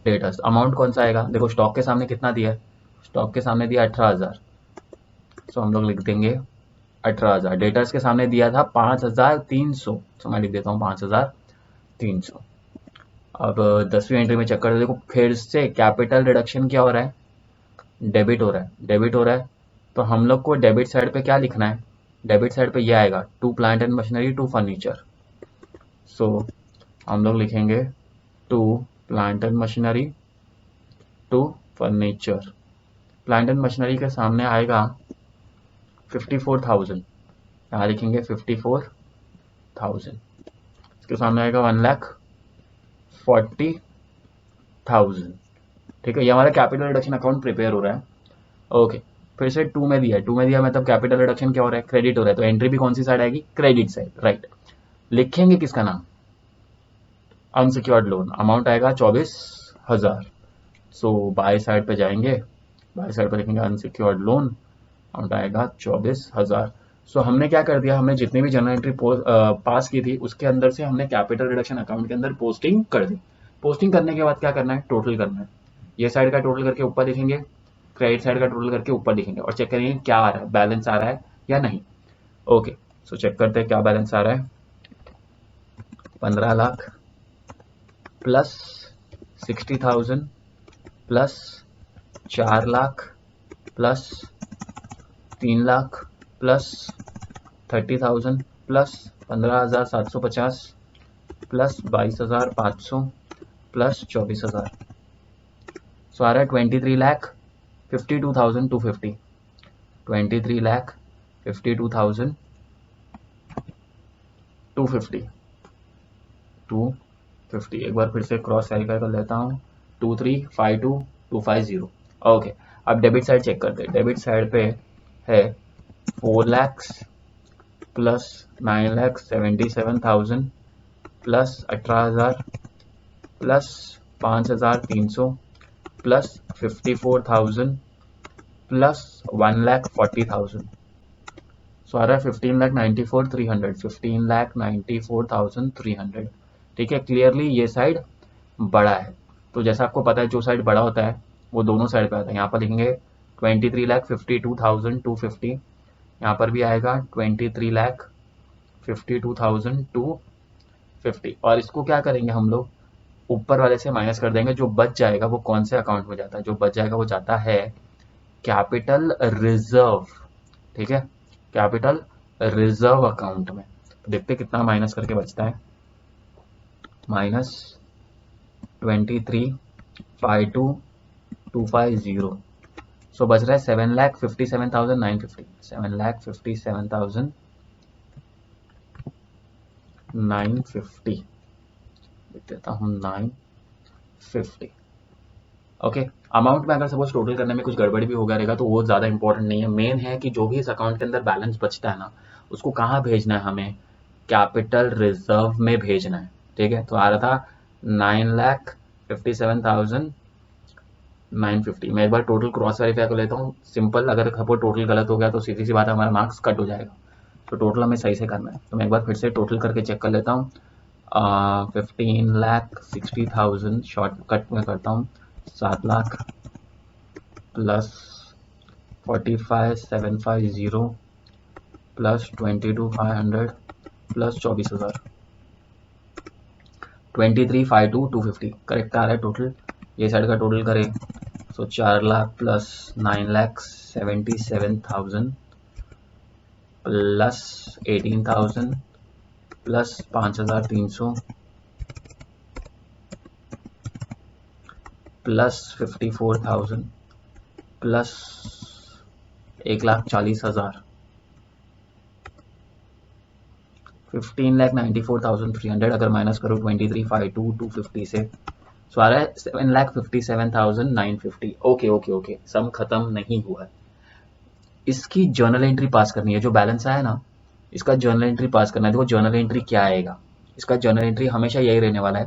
debtors. Amount कौन सा आएगा, देखो स्टॉक के सामने कितना दिया है, स्टॉक के सामने दिया 18,000, सो हम लोग लिख देंगे 18,000। डेटर्स के सामने दिया था 5,300, तो मैं लिख देता हूँ 5,300। अब 10वीं एंट्री में चेक कर देखो, फिर से कैपिटल रिडक्शन क्या हो रहा है, डेबिट हो रहा है, डेबिट हो रहा है। तो हम लोग को डेबिट साइड पे क्या लिखना है, डेबिट साइड पे ये आएगा to plant and machinery to furniture. So हम लोग लिखेंगे to plant and machinery to furniture. Plant and machinery के सामने आएगा 54,000, यहाँ लिखेंगे 54,000। इसके सामने आएगा 1,40,000, ठीक है। ये हमारा कैपिटल रिडक्शन अकाउंट प्रिपेयर हो रहा है। ओके, फिर से टू में दिया है, टू में दिया मतलब कैपिटल रिडक्शन क्या हो रहा है, क्रेडिट हो रहा है, तो एंट्री भी कौन सी साइड आएगी, क्रेडिट साइड, राइट। लिखेंगे किसका नाम, अनसिक्योर्ड लोन, अमाउंट आएगा 24,000। सो बाय साइड पे जाएंगे, बाय साइड पे लिखेंगे अनसिक्योर्ड लोन, अमाउंट आएगा 24,000। सो हमने क्या कर दिया, हमने जितनी भी जर्नल एंट्री पास की थी उसके अंदर से हमने कैपिटल रिडक्शन अकाउंट के अंदर पोस्टिंग कर दी। पोस्टिंग करने के बाद क्या करना है, टोटल करना है। ये साइड का टोटल करके ऊपर लिखेंगे, क्रेडिट साइड का टोटल करके ऊपर लिखेंगे, और चेक करेंगे क्या आ रहा है, बैलेंस आ रहा है या नहीं। ओके, सो चेक करते हैं क्या बैलेंस आ रहा है। 15 lakh plus 60,000 plus 4 lakh plus 3 lakh plus 30,000 plus 15,750 plus 22,500 plus 24,000। सो आ रहा है 23,52,250, 23,52,250, 250। एक बार फिर से क्रॉस वेरीफाई कर लेता हूँ, 23,52,250। ओके, अब डेबिट साइड चेक करते हैं। डेबिट साइड पे है 4 lakhs plus 9,77,000 plus 18,000 plus 5,300 plus 54,000 plus 1,40,000। सो आ रहा है 15,94,300, 15,94,300, ठीक है। क्लियरली ये साइड बड़ा है, तो जैसा आपको पता है जो साइड बड़ा होता है वो दोनों साइड पे आता है। यहाँ पर लिखेंगे 23,52,250, यहाँ पर भी आएगा 23,52,250, और इसको क्या करेंगे हम लोग ऊपर वाले से माइनस कर देंगे। जो बच जाएगा वो कौन से अकाउंट में जाता है? जो बच जाएगा वो जाता है कैपिटल रिजर्व, ठीक है, कैपिटल रिजर्व अकाउंट में। तो देखते कितना माइनस करके बचता है, -23,52,250। सो बच रहा है 7,57,950, 7,57,950 लिख देता हूँ 950। ओके, अमाउंट में अगर सपोज टोटल करने में कुछ गड़बड़ी भी होगा रहेगा तो वो ज़्यादा इंपॉर्टेंट नहीं है। मेन है कि जो भी इस अकाउंट के अंदर बैलेंस बचता है ना, उसको कहाँ भेजना है हमें? कैपिटल रिजर्व में भेजना है, ठीक है। तो आ रहा था 9,57,950। मैं एक बार टोटल क्रॉस वेरीफाई कर लेता हूँ सिंपल, अगर सपोज टोटल गलत हो गया तो सीधी सी बात है हमारा मार्क्स कट हो जाएगा। तो टोटल हमें सही से करना है, तो मैं एक बार फिर से टोटल करके चेक कर लेता हूँ। 15,60,000 शॉर्टकट में करता हूँ, 7 lakh plus 45,750 plus 22,500 plus 24,000, 23,52,250 correct आ रहा है टोटल। ये साइड का टोटल करें तो 4 lakh plus 9,77,000 plus 18,000 plus 5,300 plus 54,000 plus 1,40,000, 15,94,300 अगर माइनस करो 23,52,250 से, सो आ रहा है 7,57,950। ओके ओके ओके, सम खत्म नहीं हुआ है। इसकी जर्नल एंट्री पास करनी है, जो बैलेंस आया ना इसका जर्नल एंट्री पास करना है। देखो जर्नल एंट्री क्या आएगा, इसका जर्नल एंट्री हमेशा यही रहने वाला है।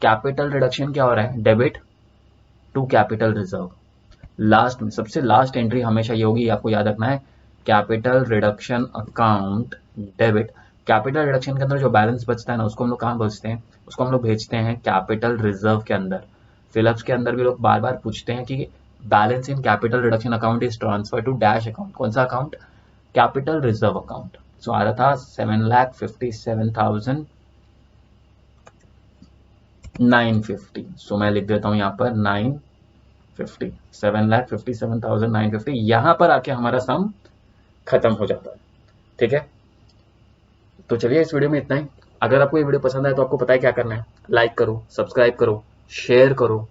कैपिटल रिडक्शन क्या हो रहा है? Debit to capital reserve. Last में सबसे लास्ट एंट्री हमेशा ये होगी, आपको याद रखना है, capital reduction account debit. Capital reduction के अंदर जो बैलेंस बचता है ना उसको हम लोग कहाँ भेजते हैं? उसको हम लोग भेजते हैं कैपिटल रिजर्व के अंदर। फिलअप्स के अंदर भी लोग बार बार पूछते हैं कि balance in capital reduction account is transfer to dash account. कौन सा account? Capital reserve account. So आ रहा था 7,57,950। सो मैं लिख देता हूँ यहाँ पर 950, 7,57,950। यहाँ पर आके हमारा सम खत्म हो जाता है, ठीक है। तो चलिए इस वीडियो में इतना ही। अगर आपको ये वीडियो पसंद आए तो आपको पता है क्या करना है, लाइक करो, सब्सक्राइब करो, शेयर करो,